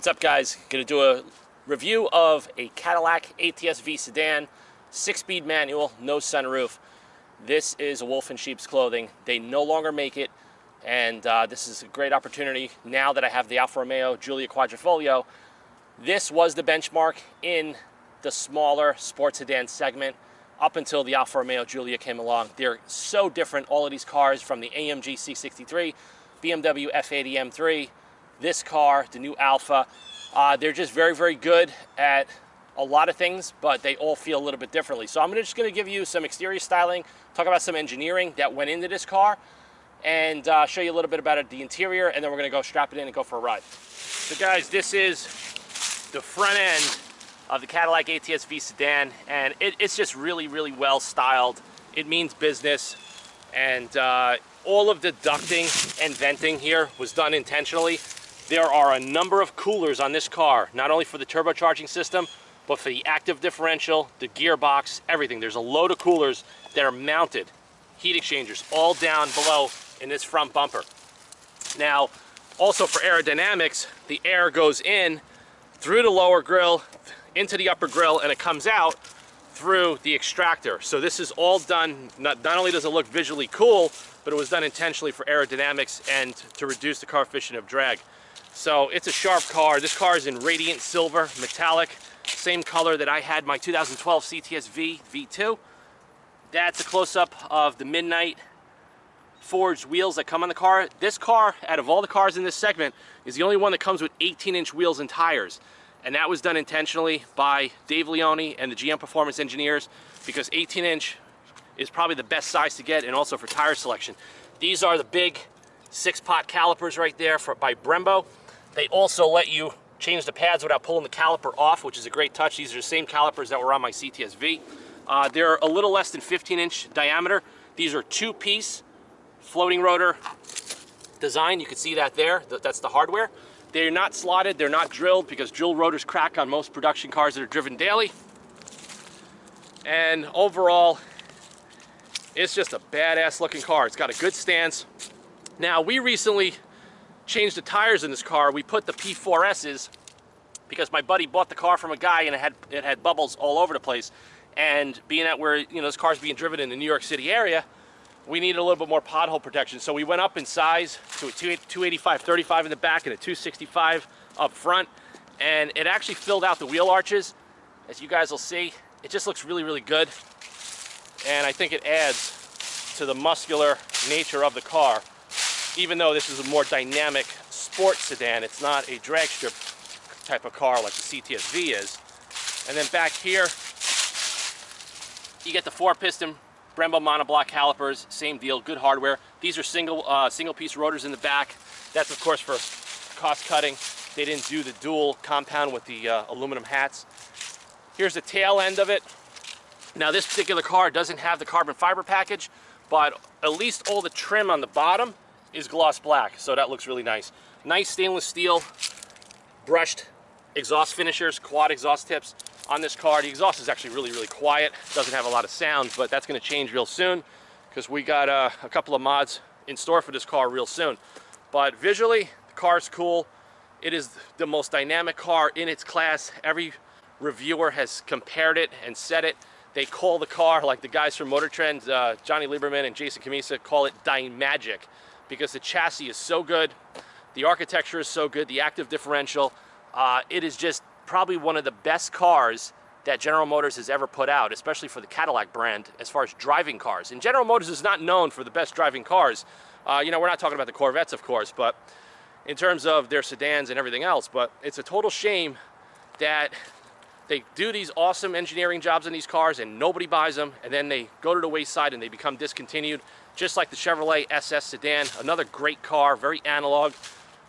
What's up, guys? Gonna do a review of a Cadillac ATS-V sedan, 6-speed manual, no sunroof. This is a wolf in sheep's clothing. They no longer make it, and this is a great opportunity now that I have the Alfa Romeo Giulia Quadrifoglio. This was the benchmark in the smaller sports sedan segment up until the Alfa Romeo Giulia came along. They're so different, all of these cars, from the AMG C63, BMW F80 M3, this car, the new Alfa. They're just very, very good at a lot of things, but they all feel a little bit differently. So I'm just going to give you some exterior styling, talk about some engineering that went into this car, and show you a little bit about the interior, and then we're going to go strap it in and go for a ride. So guys, this is the front end of the Cadillac ATS-V sedan, and it's just really, really well styled. It means business, and all of the ducting and venting here was done intentionally. There are a number of coolers on this car, not only for the turbocharging system, but for the active differential, the gearbox, everything. There's a load of coolers that are mounted, heat exchangers, all down below in this front bumper. Now, also for aerodynamics, the air goes in through the lower grille, into the upper grille, and it comes out through the extractor. So this is all done, not only does it look visually cool, but it was done intentionally for aerodynamics and to reduce the coefficient of drag. So it's a sharp car. This car is in radiant silver, metallic, same color that I had my 2012 CTS-V V2. That's a close-up of the Midnight forged wheels that come on the car. This car, out of all the cars in this segment, is the only one that comes with 18-inch wheels and tires. And that was done intentionally by Dave Leone and the GM Performance engineers, because 18-inch is probably the best size to get, and also for tire selection. These are the big 6-pot calipers right there by Brembo. They also let you change the pads without pulling the caliper off, which is a great touch. These are the same calipers that were on my CTS-V. They're a little less than 15-inch diameter. These are 2-piece floating rotor design. You can see that there. That's the hardware. They're not slotted. They're not drilled, because drill rotors crack on most production cars that are driven daily. And overall, it's just a badass looking car. It's got a good stance. Now, we recently changed the tires in this car. We put the P4S's because my buddy bought the car from a guy, and it had bubbles all over the place. And being that this car's being driven in the New York City area, we needed a little bit more pothole protection. So we went up in size to a 285/35 in the back and a 265 up front. And it actually filled out the wheel arches. As you guys will see, it just looks really, really good. And I think it adds to the muscular nature of the car. Even though this is a more dynamic sports sedan, it's not a drag strip type of car like the CTS-V is. And then back here, you get the 4-piston Brembo monoblock calipers, same deal, good hardware. These are single piece rotors in the back. That's of course for cost cutting. They didn't do the dual compound with the aluminum hats. Here's the tail end of it. Now, this particular car doesn't have the carbon fiber package, but at least all the trim on the bottom is gloss black, so that looks really nice. Nice stainless steel brushed exhaust finishers, quad exhaust tips on this car. The exhaust is actually really, really quiet. Doesn't have a lot of sound, but that's going to change real soon, because we got a couple of mods in store for this car real soon. But visually, the car's cool. It is the most dynamic car in its class. Every reviewer has compared it and said it. They call the car, like the guys from Motor Trend, Johnny Lieberman and Jason Camisa, call it Dymagic, because the chassis is so good, the architecture is so good, the active differential. It is just probably one of the best cars that General Motors has ever put out, especially for the Cadillac brand, as far as driving cars. And General Motors is not known for the best driving cars. We're not talking about the Corvettes, of course, but in terms of their sedans and everything else. But it's a total shame that they do these awesome engineering jobs in these cars and nobody buys them, and then they go to the wayside and they become discontinued, just like the Chevrolet SS sedan, another great car, very analog.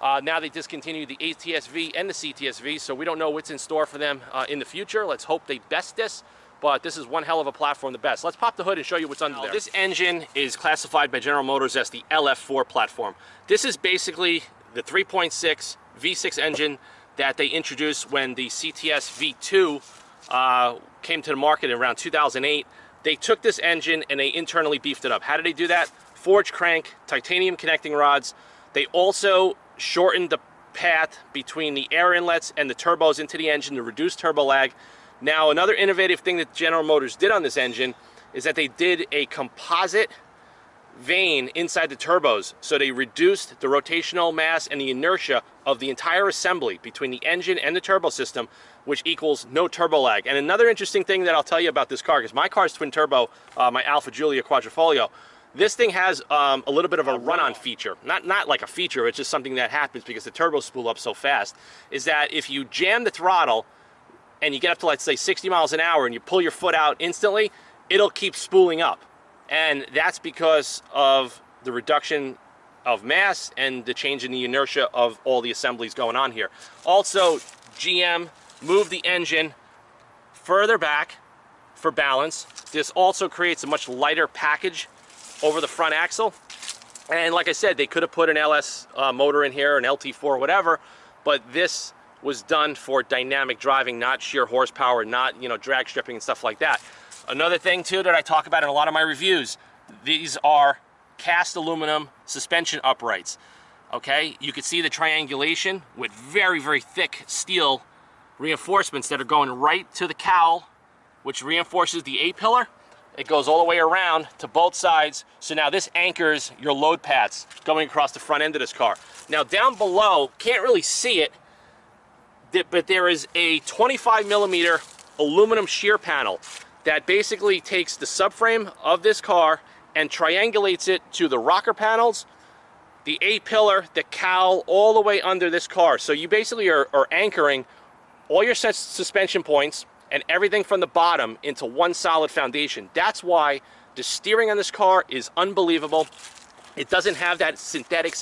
Now they discontinued the ATS-V and the CTS-V, so we don't know what's in store for them in the future. Let's hope they best this, but this is one hell of a platform, the best. Let's pop the hood and show you what's under there. This engine is classified by General Motors as the LF4 platform. This is basically the 3.6 V6 engine that they introduced when the CTS V2 came to the market in around 2008. They took this engine and they internally beefed it up. How did they do that? Forged crank, titanium connecting rods. They also shortened path between the air inlets and the turbos into the engine to reduce turbo lag. Now, another innovative thing that General Motors did on this engine is that they did a composite vane inside the turbos. So they reduced the rotational mass and the inertia of the entire assembly between the engine and the turbo system, which equals no turbo lag. And another interesting thing that I'll tell you about this car, because my car is twin turbo, my Alfa Giulia Quadrifoglio, this thing has a little bit of a run-on feature. Not like a feature, it's just something that happens because the turbos spool up so fast, is that if you jam the throttle and you get up to, let's say, 60 miles an hour and you pull your foot out instantly, it'll keep spooling up. And that's because of the reduction of mass and the change in the inertia of all the assemblies going on here. Also, GM moved the engine further back for balance. This also creates a much lighter package over the front axle. And like I said, they could have put an LS motor in here, an LT4, whatever, but this was done for dynamic driving, not sheer horsepower, not, you know, drag stripping and stuff like that. Another thing too that I talk about in a lot of my reviews, these are cast aluminum suspension uprights. Okay, you can see the triangulation with very, very thick steel reinforcements that are going right to the cowl, which reinforces the A-pillar. It goes all the way around to both sides. So now this anchors your load paths going across the front end of this car. Now down below, can't really see it, but there is a 25 millimeter aluminum shear panel that basically takes the subframe of this car and triangulates it to the rocker panels, the A-pillar, the cowl, all the way under this car. So you basically are anchoring all your suspension points and everything from the bottom into one solid foundation. That's why the steering on this car is unbelievable. It doesn't have that synthetic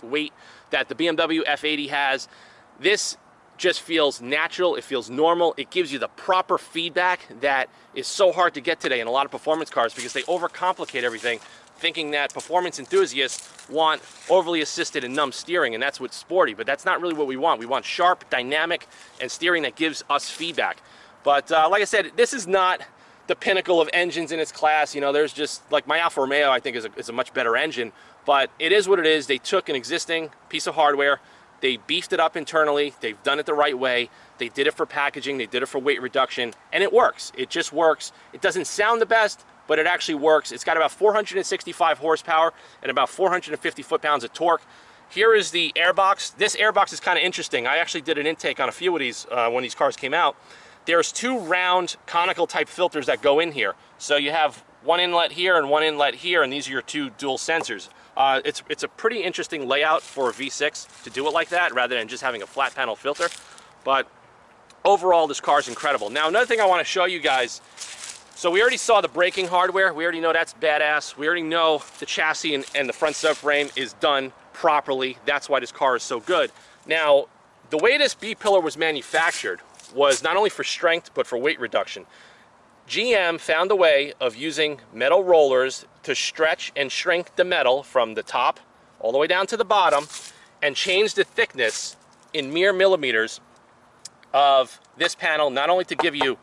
weight that the BMW F80 has. This just feels natural, it feels normal, it gives you the proper feedback that is so hard to get today in a lot of performance cars because they overcomplicate everything, thinking that performance enthusiasts want overly assisted and numb steering, and that's what's sporty, but that's not really what we want. We want sharp, dynamic, and steering that gives us feedback. But like I said, this is not the pinnacle of engines in its class. You know, there's just, like my Alfa Romeo, I think is a much better engine, but it is what it is. They took an existing piece of hardware, they beefed it up internally, they've done it the right way, they did it for packaging, they did it for weight reduction, and it works. It just works. It doesn't sound the best, but it actually works. It's got about 465 horsepower and about 450 foot-pounds of torque. Here is the airbox. This airbox is kind of interesting. I actually did an intake on a few of these when these cars came out. There's two round conical type filters that go in here. So you have one inlet here and one inlet here, and these are your two dual sensors. It's a pretty interesting layout for a V6 to do it like that rather than just having a flat panel filter. But overall, this car is incredible. Now, another thing I want to show you guys, so we already saw the braking hardware. We already know that's badass. We already know the chassis and the front subframe is done properly. That's why this car is so good. Now, the way this B-pillar was manufactured was not only for strength, but for weight reduction. GM found a way of using metal rollers to stretch and shrink the metal from the top all the way down to the bottom and change the thickness in mere millimeters of this panel, not only to give you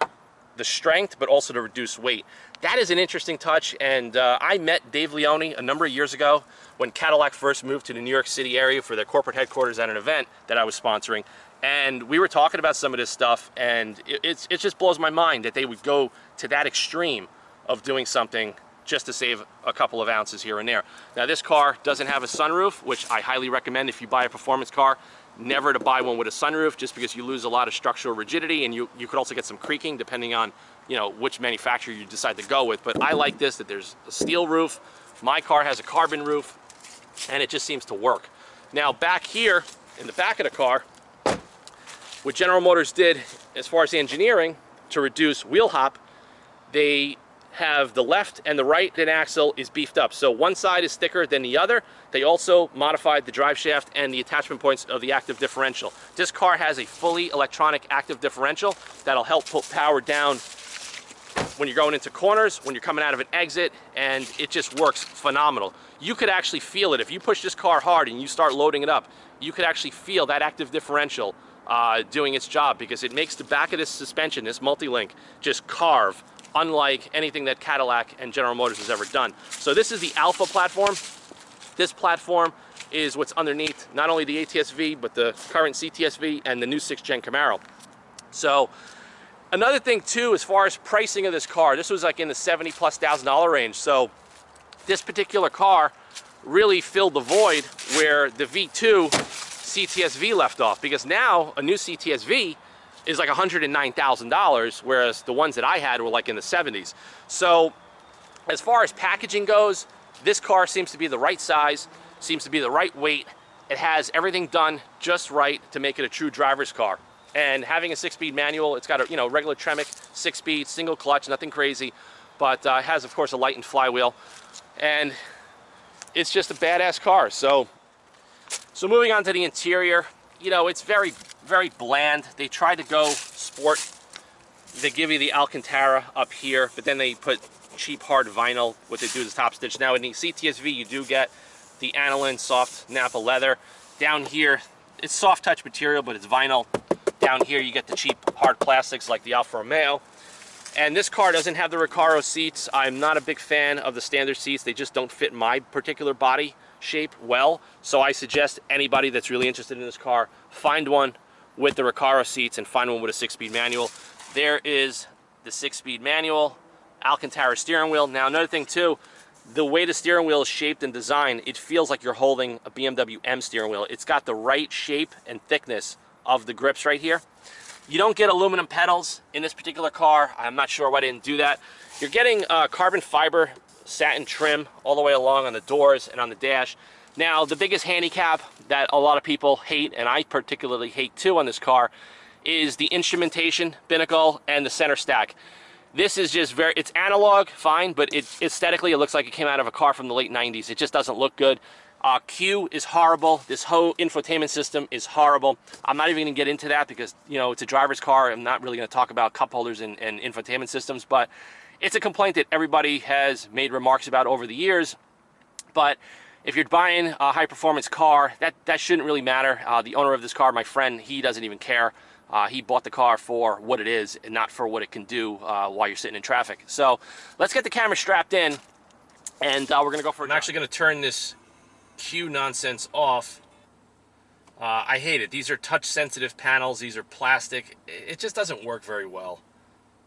the strength, but also to reduce weight. That is an interesting touch, and I met Dave Leone a number of years ago when Cadillac first moved to the New York City area for their corporate headquarters at an event that I was sponsoring. And we were talking about some of this stuff, and it just blows my mind that they would go to that extreme of doing something just to save a couple of ounces here and there. Now, this car doesn't have a sunroof, which I highly recommend if you buy a performance car, never to buy one with a sunroof, just because you lose a lot of structural rigidity, and you could also get some creaking depending on, you know, which manufacturer you decide to go with. But I like this, that there's a steel roof. My car has a carbon roof, and it just seems to work. Now, back here in the back of the car, what General Motors did as far as the engineering to reduce wheel hop, they have the left and the right axle is beefed up. So one side is thicker than the other. They also modified the drive shaft and the attachment points of the active differential. This car has a fully electronic active differential that'll help put power down when you're going into corners, when you're coming out of an exit, and it just works phenomenal. You could actually feel it. If you push this car hard and you start loading it up, you could actually feel that active differential doing its job, because it makes the back of this suspension, this multi-link, just carve, unlike anything that Cadillac and General Motors has ever done. So this is the Alpha platform. This platform is what's underneath not only the ATS-V, but the current CTS-V and the new 6th gen Camaro. So another thing too, as far as pricing of this car, this was like in the $70,000+ range. So this particular car really filled the void where the V2 CTS-V left off, because now a new CTS-V is like $109,000, whereas the ones that I had were like in the 70s. So as far as packaging goes, this car seems to be the right size, seems to be the right weight. It has everything done just right to make it a true driver's car. And having a 6-speed manual, it's got a, you know, regular Tremec 6-speed, single clutch, nothing crazy, but it has, of course, a lightened flywheel. And it's just a badass car. So moving on to the interior, you know, it's very, very bland. They tried to go sport. They give you the Alcantara up here, but then they put cheap hard vinyl. What they do is top stitch. Now in the CTS-V, you do get the aniline soft Napa leather. Down here, it's soft touch material, but it's vinyl. Down here, you get the cheap hard plastics like the Alfa Romeo. And this car doesn't have the Recaro seats. I'm not a big fan of the standard seats. They just don't fit my particular body shape well. So I suggest anybody that's really interested in this car, find one with the Recaro seats and find one with a 6-speed manual. There is the 6-speed manual, Alcantara steering wheel. Now another thing too, the way the steering wheel is shaped and designed, it feels like you're holding a BMW M steering wheel. It's got the right shape and thickness of the grips right here. You don't get aluminum pedals in this particular car. I'm not sure why they didn't do that. You're getting carbon fiber satin trim all the way along on the doors and on the dash. Now, the biggest handicap that a lot of people hate, and I particularly hate too on this car, is the instrumentation binnacle and the center stack. This is just very, it's analog, fine, but aesthetically it looks like it came out of a car from the late 90s. It just doesn't look good. Q is horrible. This whole infotainment system is horrible. I'm not even going to get into that because, you know, it's a driver's car. I'm not really going to talk about cup holders and infotainment systems, but it's a complaint that everybody has made remarks about over the years. But if you're buying a high-performance car, that shouldn't really matter. The owner of this car, my friend, he doesn't even care. He bought the car for what it is and not for what it can do while you're sitting in traffic. So let's get the camera strapped in, and we're going to go for it. I'm actually going to turn this Q nonsense off. I hate it. These are touch-sensitive panels. These are plastic. It just doesn't work very well.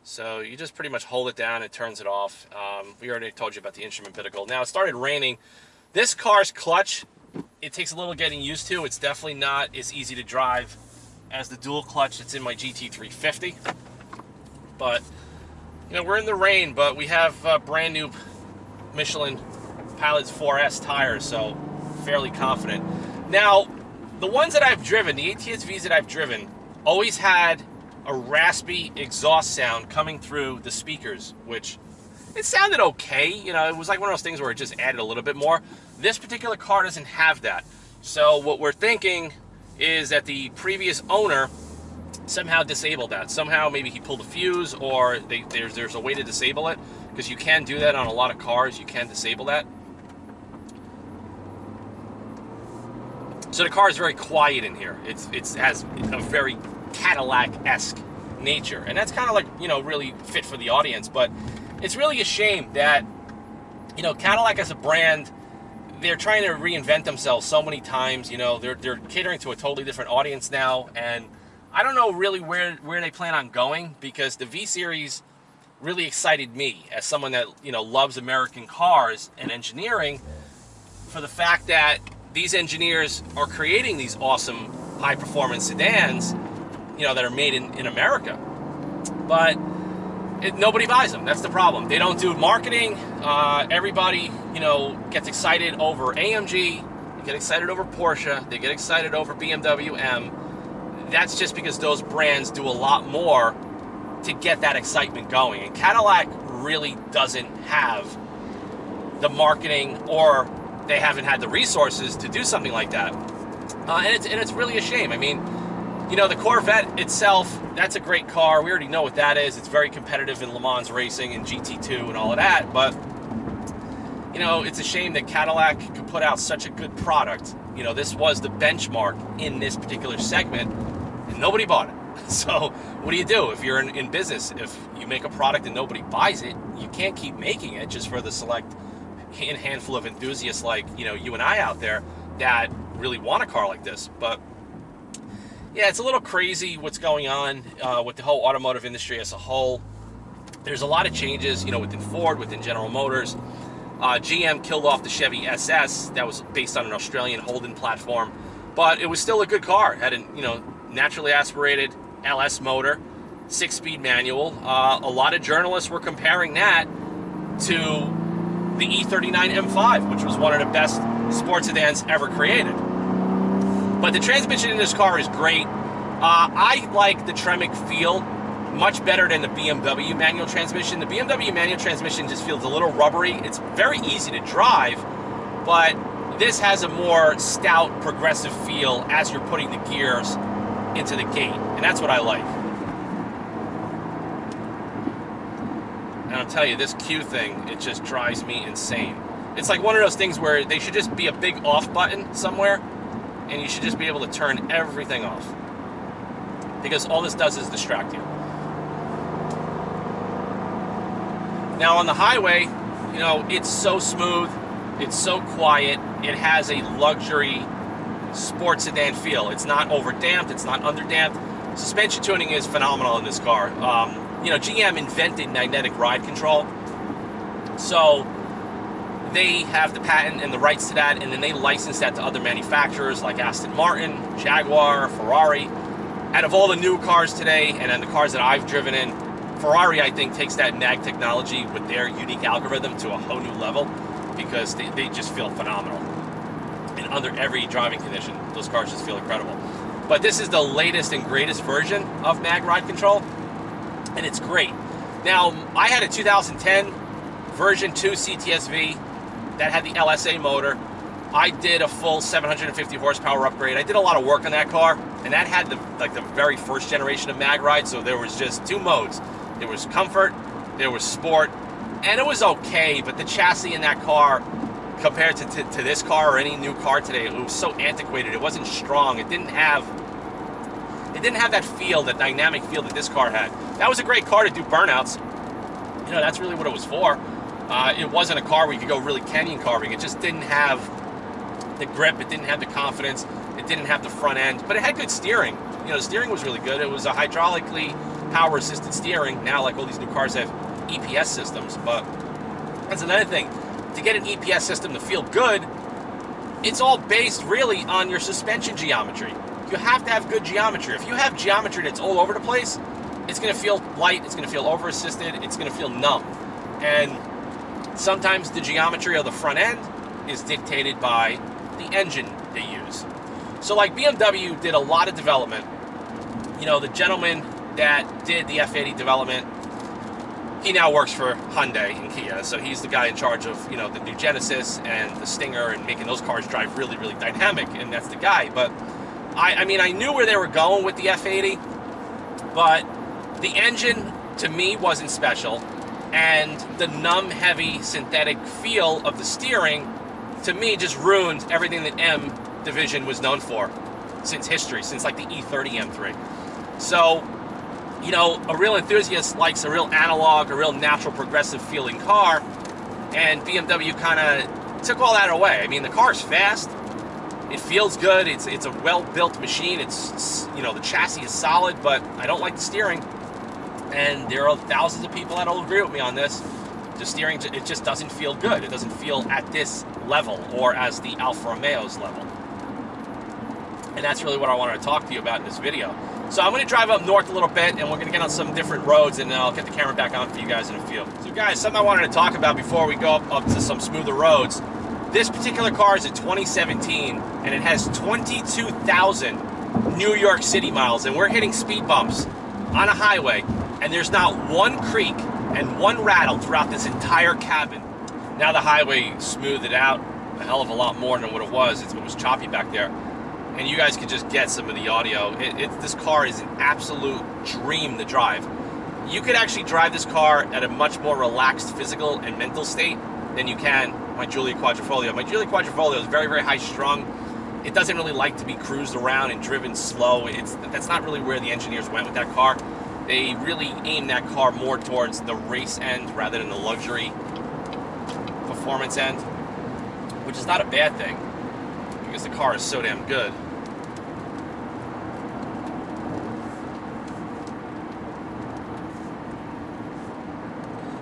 So you just pretty much hold it down, it turns it off. We already told you about the instrument binnacle. Now it started raining. This car's clutch, it takes a little getting used to. It's definitely not as easy to drive as the dual clutch that's in my GT350. But, you know, we're in the rain, but we have brand new Michelin Pilot's 4S tires, so fairly confident. Now, the ones that I've driven, the ATS-Vs that I've driven, always had a raspy exhaust sound coming through the speakers, which it sounded okay. You know, it was like one of those things where it just added a little bit more. This particular car doesn't have that. So what we're thinking is that the previous owner somehow disabled that. Somehow maybe he pulled a fuse, or there's a way to disable it, because you can do that on a lot of cars. You can disable that. So the car is very quiet in here. It has a very Cadillac-esque nature, and that's kind of like, you know, really fit for the audience. But it's really a shame that, you know, Cadillac as a brand, they're trying to reinvent themselves so many times. You know, they're catering to a totally different audience now, and I don't know really where they plan on going, because the V-Series really excited me as someone that, you know, loves American cars and engineering, for the fact that these engineers are creating these awesome high-performance sedans, you know, that are made in America. But nobody buys them. That's the problem. They don't do marketing. Everybody, you know, gets excited over AMG. They get excited over Porsche. They get excited over BMW M. That's just because those brands do a lot more to get that excitement going. And Cadillac really doesn't have the marketing, or they haven't had the resources to do something like that. And it's really a shame. I mean, you know, the Corvette itself, that's a great car. We already know what that is. It's very competitive in Le Mans racing and GT2 and all of that. But, you know, it's a shame that Cadillac could put out such a good product. You know, this was the benchmark in this particular segment, and nobody bought it. So what do you do if you're in business? If you make a product and nobody buys it, you can't keep making it just for the select handful of enthusiasts like, you know, you and I out there. that really want a car like this. But yeah, it's a little crazy what's going on with the whole automotive industry as a whole. There's a lot of changes, within Ford, within General Motors. GM killed off the Chevy SS that was based on an Australian Holden platform, but it was still a good car. It had a naturally aspirated LS motor, 6-speed manual. A lot of journalists were comparing that to the E39 M5, which was one of the best sports sedans ever created. But the transmission in this car is great. I like the Tremec feel much better than the BMW manual transmission. The BMW manual transmission just feels a little rubbery. It's very easy to drive, but this has a more stout, progressive feel as you're putting the gears into the gate, and that's what I like. And I'll tell you, this Q thing, it just drives me insane. It's like one of those things where they should just be a big off button somewhere, and you should just be able to turn everything off, because all this does is distract you. Now on the highway, it's so smooth, it's so quiet, it has a luxury sports sedan feel. It's not overdamped, it's not underdamped. Suspension tuning is phenomenal in this car. GM invented magnetic ride control, so they have the patent and the rights to that, and then they license that to other manufacturers like Aston Martin, Jaguar, Ferrari. Out of all the new cars today, and then the cars that I've driven in, Ferrari, I think, takes that mag technology with their unique algorithm to a whole new level, because they just feel phenomenal. And under every driving condition, those cars just feel incredible. But this is the latest and greatest version of mag ride control, and it's great. Now, I had a 2010 version 2 CTS-V that had the LSA motor. I did a full 750 horsepower upgrade. I did a lot of work on that car, and that had the very first generation of mag ride, so there was just two modes. There was comfort, there was sport, and it was okay, but the chassis in that car, compared to this car or any new car today, it was so antiquated. It wasn't strong. It didn't have that feel, that dynamic feel that this car had. That was a great car to do burnouts. That's really what it was for. It wasn't a car where you could go really canyon carving. It just didn't have the grip. It didn't have the confidence. It didn't have the front end, but it had good steering. The steering was really good. It was a hydraulically power-assisted steering. Now, like all these new cars have EPS systems, but that's another thing. To get an EPS system to feel good, it's all based really on your suspension geometry. You have to have good geometry. If you have geometry that's all over the place, it's going to feel light, it's going to feel over-assisted, it's going to feel numb. And sometimes the geometry of the front end is dictated by the engine they use. So like BMW did a lot of development. The gentleman that did the F80 development, he now works for Hyundai and Kia, so he's the guy in charge of, the new Genesis and the Stinger and making those cars drive really, really dynamic, and that's the guy. But I knew where they were going with the F80, but the engine, to me, wasn't special, and the numb, heavy, synthetic feel of the steering, to me, just ruined everything that M Division was known for since history, since like the E30 M3. So, a real enthusiast likes a real analog, a real natural, progressive feeling car, and BMW kind of took all that away. I mean, the car's fast, it feels good, it's a well-built machine, it's the chassis is solid, but I don't like the steering, and there are thousands of people that'll agree with me on this. The steering, it just doesn't feel good. It doesn't feel at this level, or as the Alfa Romeo's level. And that's really what I wanted to talk to you about in this video. So I'm going to drive up north a little bit, and we're going to get on some different roads, and then I'll get the camera back on for you guys in a few. So guys, something I wanted to talk about before we go up to some smoother roads. This particular car is a 2017, and it has 22,000 New York City miles, and we're hitting speed bumps on a highway, and there's not one creak and one rattle throughout this entire cabin. Now the highway smoothed it out a hell of a lot more than what it was. It was choppy back there. And you guys could just get some of the audio. This car is an absolute dream to drive. You could actually drive this car at a much more relaxed physical and mental state than you can my Giulia Quadrifoglio. My Giulia Quadrifoglio is very, very high strung. It doesn't really like to be cruised around and driven slow. That's not really where the engineers went with that car. They really aimed that car more towards the race end rather than the luxury performance end, which is not a bad thing. because the car is so damn good.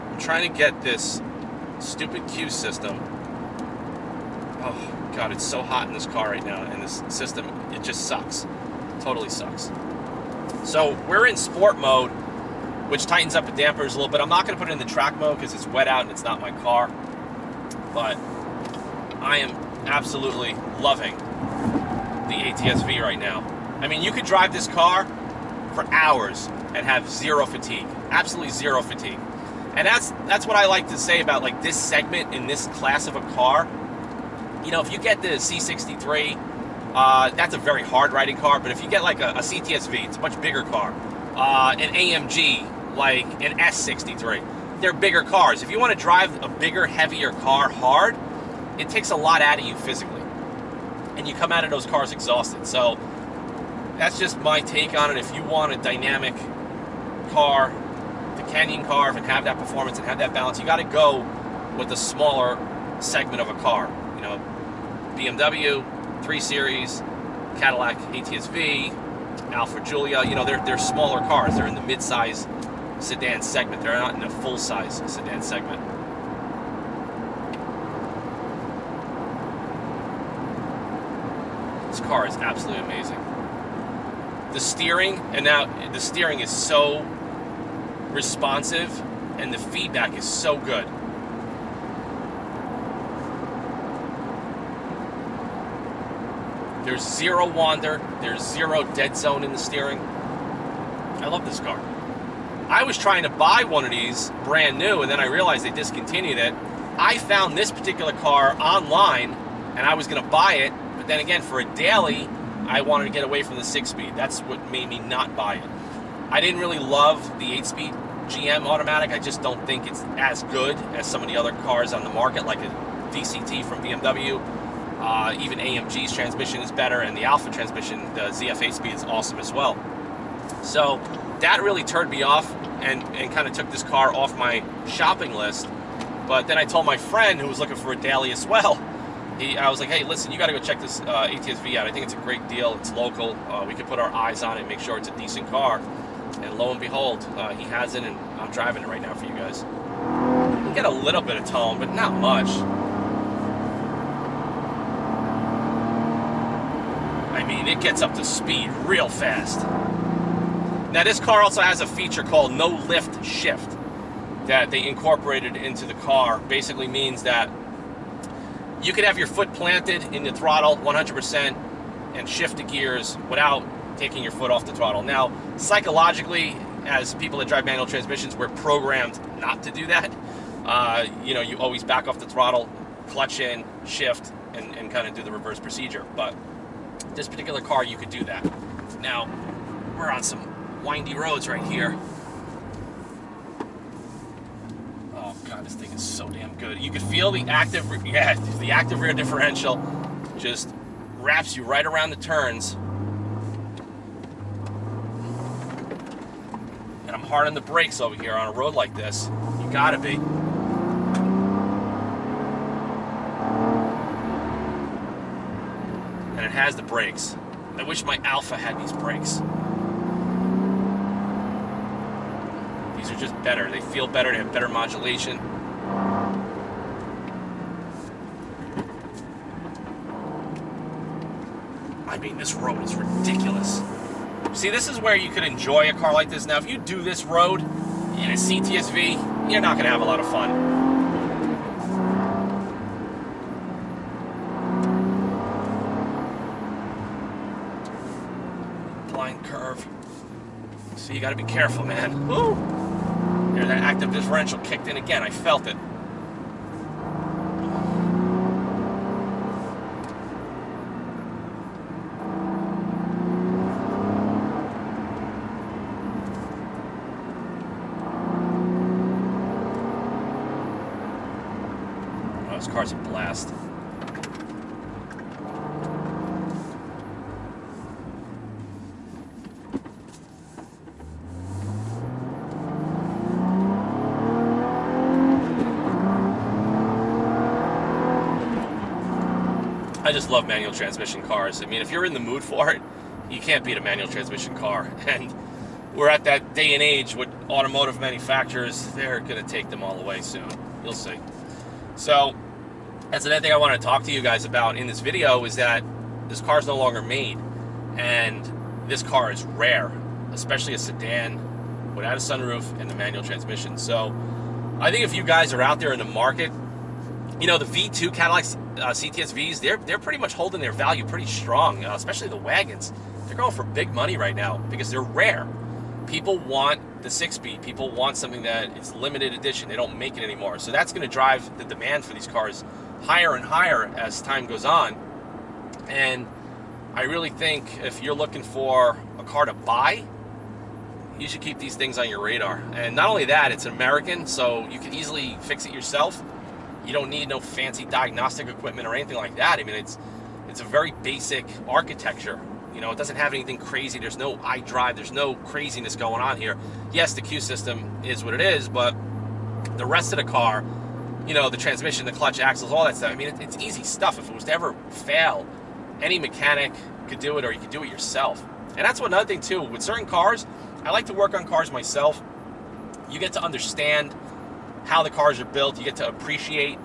I'm trying to get this stupid Q system. Oh God, it's so hot in this car right now, and this system, it just sucks. Totally sucks. So we're in sport mode, which tightens up the dampers a little bit. I'm not going to put it in the track mode because it's wet out and it's not my car. But I am absolutely loving the ATS-V right now. I mean, you could drive this car for hours and have zero fatigue. Absolutely zero fatigue. And that's what I like to say about like this segment in this class of a car. You know, if you get the C63, that's a very hard riding car, but if you get like a CTS-V, it's a much bigger car. An AMG, like an S63, they're bigger cars. If you want to drive a bigger, heavier car hard, it takes a lot out of you physically. And you come out of those cars exhausted. So that's just my take on it. If you want a dynamic car, the Canyon carve and have that performance and have that balance, you got to go with the smaller segment of a car. You know, BMW 3 Series, Cadillac ATS-V, Alfa Giulia, you know, they're smaller cars. They're in the mid-size sedan segment. They're not in the full-size sedan segment. This car is absolutely amazing. The steering, and now the steering is so responsive, and the feedback is so good. There's zero wander. There's zero dead zone in the steering. I love this car. I was trying to buy one of these brand new, and then I realized they discontinued it. I found this particular car online, and I was going to buy it, but then again, for a daily, I wanted to get away from the 6-speed. That's what made me not buy it. I didn't really love the 8-speed GM automatic. I just don't think it's as good as some of the other cars on the market, like a DCT from BMW. Even AMG's transmission is better, and the Alfa transmission, the ZF 8-speed, is awesome as well. So that really turned me off and kind of took this car off my shopping list. But then I told my friend who was looking for a daily as well, I was like, hey, listen, you got to go check this ATS-V out. I think it's a great deal. It's local. We could put our eyes on it and make sure it's a decent car. And lo and behold, he has it, and I'm driving it right now for you guys. You get a little bit of tone, but not much. I mean, it gets up to speed real fast. Now, this car also has a feature called no lift shift that they incorporated into the car. Basically means that you could have your foot planted in the throttle 100% and shift the gears without taking your foot off the throttle. Now, psychologically, as people that drive manual transmissions, we're programmed not to do that. You know, you always back off the throttle, clutch in, shift, and kind of do the reverse procedure. But this particular car, you could do that. Now, we're on some windy roads right here. Oh God, this thing is so damn good. You could feel the active, the active rear differential just wraps you right around the turns. And I'm hard on the brakes over here on a road like this. You gotta be. And it has the brakes. I wish my Alfa had these brakes. These are just better. They feel better. They have better modulation. I mean, this road is ridiculous. See, this is where you could enjoy a car like this. Now, if you do this road in a CTS-V, you're not going to have a lot of fun. Blind curve. So you got to be careful, man. Woo! There, that active differential kicked in again. I felt it. Oh, this car's a blast. I just love manual transmission cars. I mean, if you're in the mood for it, you can't beat a manual transmission car. And we're at that day and age with automotive manufacturers. They're going to take them all away soon. You'll see. So that's another thing I want to talk to you guys about in this video, is that this car is no longer made. And this car is rare, especially a sedan without a sunroof and the manual transmission. So I think if you guys are out there in the market, you know, the V2 Cadillac CTS-Vs, they're pretty much holding their value pretty strong, especially the wagons. They're going for big money right now because they're rare. People want the 6-speed. People want something that is limited edition. They don't make it anymore. So that's going to drive the demand for these cars higher and higher as time goes on. And I really think if you're looking for a car to buy, you should keep these things on your radar. And not only that, it's American, so you can easily fix it yourself. You don't need no fancy diagnostic equipment or anything like that. I mean, it's a very basic architecture. You know, it doesn't have anything crazy. There's no iDrive. There's no craziness going on here. Yes, the Q system is what it is, but the rest of the car, you know, the transmission, the clutch, axles, all that stuff, I mean, it's easy stuff. If it was to ever fail, any mechanic could do it, or you could do it yourself. And that's another thing, too. With certain cars, I like to work on cars myself. You get to understand how the cars are built. You get to appreciate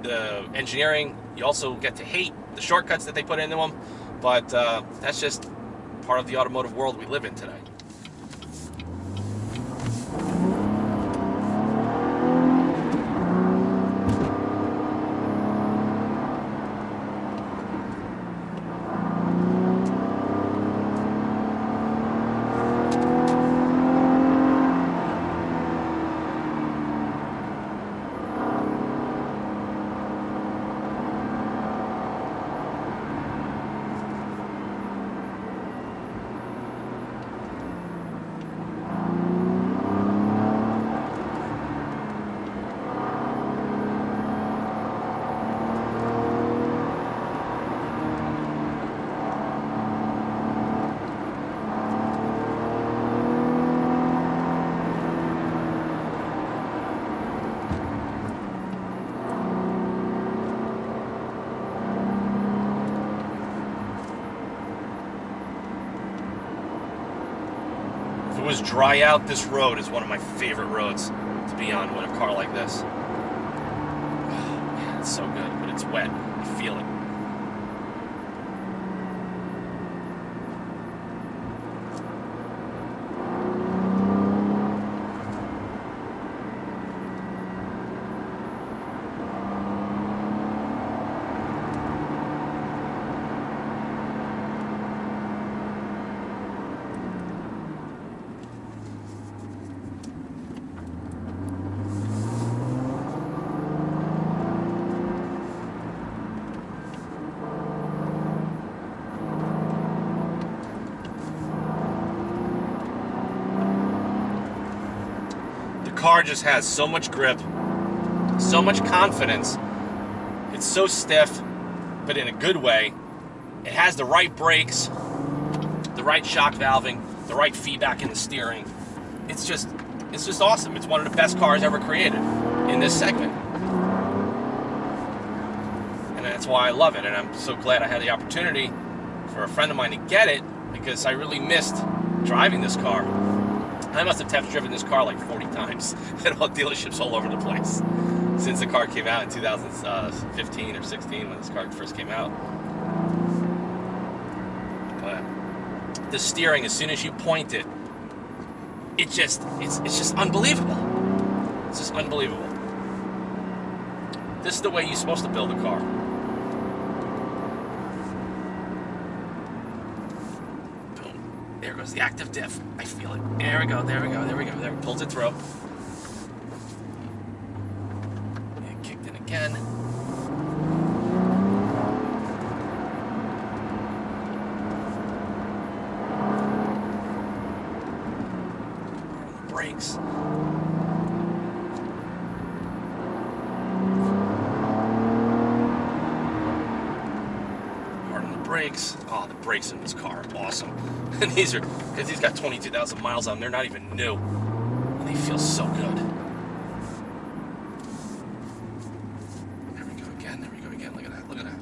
the engineering. You also get to hate the shortcuts that they put into them. But that's just part of the automotive world we live in today. If it was dry out, this road is one of my favorite roads to be on with a car like this. Oh, man, it's so good, but it's wet. You feel it. Car just has so much grip, so much confidence. It's so stiff, but in a good way. It has the right brakes, the right shock valving, the right feedback in the steering. It's just awesome. It's one of the best cars ever created in this segment. And that's why I love it. And I'm so glad I had the opportunity for a friend of mine to get it, because I really missed driving this car. I must have test driven this car like 40 times at all dealerships all over the place since the car came out in 2015 or 16 when this car first came out. But the steering, as soon as you point it, it's just unbelievable. It's just unbelievable. This is the way you're supposed to build a car. There goes the active diff. I feel it. There we go, there we go, there we go. There, pulls it through. It kicked in again. Brakes. Brakes. Oh, the brakes in this car are awesome. And these are, because he's got 22,000 miles on them, they're not even new. And they feel so good. There we go again, look at that, look at that.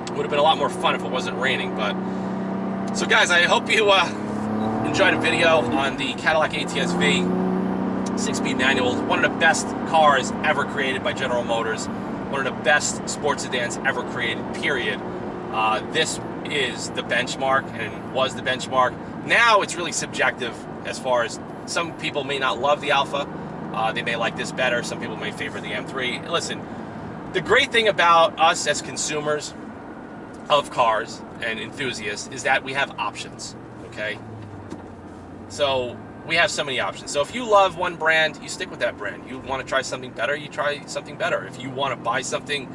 It would have been a lot more fun if it wasn't raining. But so guys, I hope you enjoyed a video on the Cadillac ATS-V 6-speed manual. One of the best cars ever created by General Motors. One of the best sports sedans ever created, period. This is the benchmark and was the benchmark. Now it's really subjective as far as some people may not love the Alpha. They may like this better. Some people may favor the M3. Listen, the great thing about us as consumers of cars and enthusiasts is that we have options, okay? So we have so many options. So if you love one brand, you stick with that brand. You want to try something better, you try something better. If you want to buy something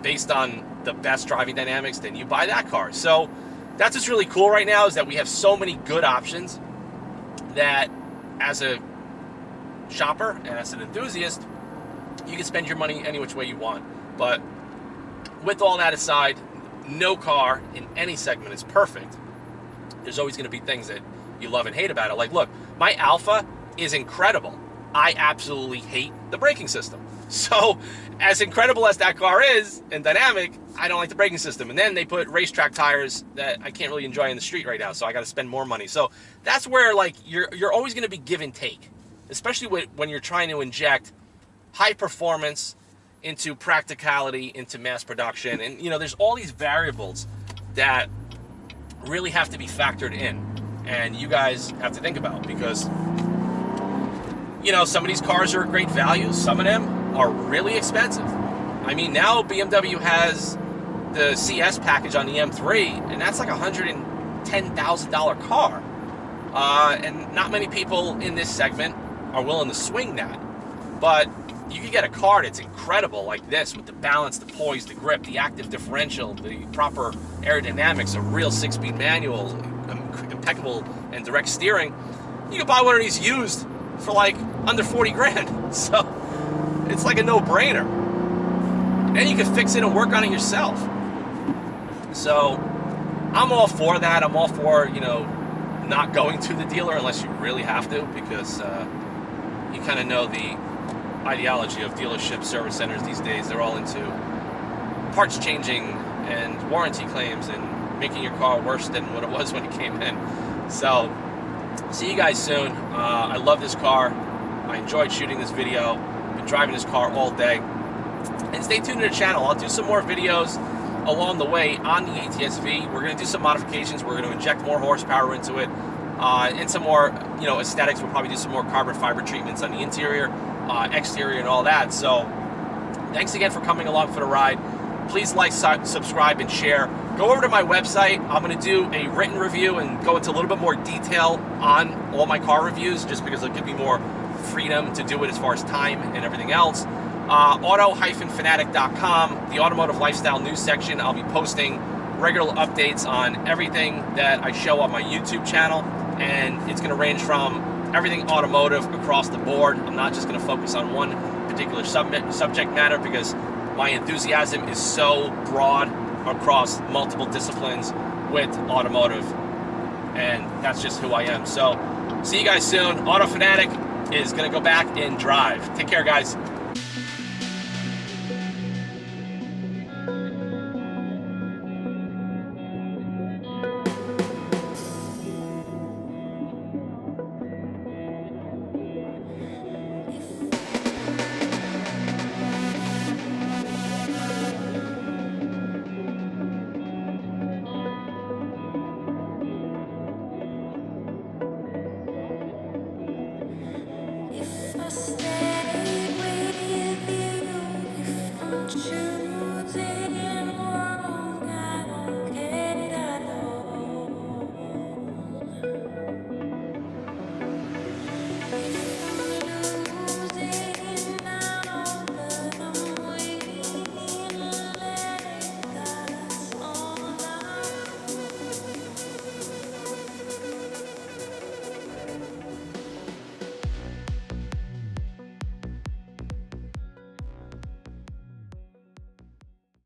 based on the best driving dynamics, then you buy that car. So that's what's really cool right now, is that we have so many good options that as a shopper and as an enthusiast, you can spend your money any which way you want. But with all that aside, no car in any segment is perfect. There's always going to be things that you love and hate about it. Like, look, my Alpha is incredible. I absolutely hate the braking system. So as incredible as that car is and dynamic, I don't like the braking system. And then they put racetrack tires that I can't really enjoy in the street right now, so I got to spend more money. So that's where, like, you're always going to be give and take, especially when you're trying to inject high performance into practicality, into mass production. And, you know, there's all these variables that really have to be factored in, and you guys have to think about, because, you know, some of these cars are great value. Some of them are really expensive. I mean, now BMW has the CS package on the M3, and that's like a $110,000 car. And not many people in this segment are willing to swing that. But you can get a car that's incredible like this, with the balance, the poise, the grip, the active differential, the proper aerodynamics, a real 6-speed manual, impeccable and direct steering. You can buy one of these used for like under 40 grand. So it's like a no-brainer. And you can fix it and work on it yourself. So I'm all for that. I'm all for, you know, not going to the dealer unless you really have to, because you kind of know the ideology of dealership service centers these days. They're all into parts changing and warranty claims and making your car worse than what it was when it came in. So see you guys soon. I love this car. I enjoyed shooting this video. Been driving this car all day. And stay tuned to the channel. I'll do some more videos along the way on the ATS-V. We're going to do some modifications. We're going to inject more horsepower into it, and some more, you know, aesthetics. We'll probably do some more carbon fiber treatments on the interior, exterior, and all that. So thanks again for coming along for the ride. Please like, subscribe, and share. Go over to my website. I'm going to do a written review and go into a little bit more detail on all my car reviews, just because it'll give me more freedom to do it as far as time and everything else. Auto-fanatic.com, the automotive lifestyle news section. I'll be posting regular updates on everything that I show on my YouTube channel, and it's going to range from everything automotive across the board. I'm not just going to focus on one particular subject matter, because my enthusiasm is so broad across multiple disciplines with automotive, and that's just who I am. So see you guys soon. Auto Fanatic is going to go back and drive. Take care, guys.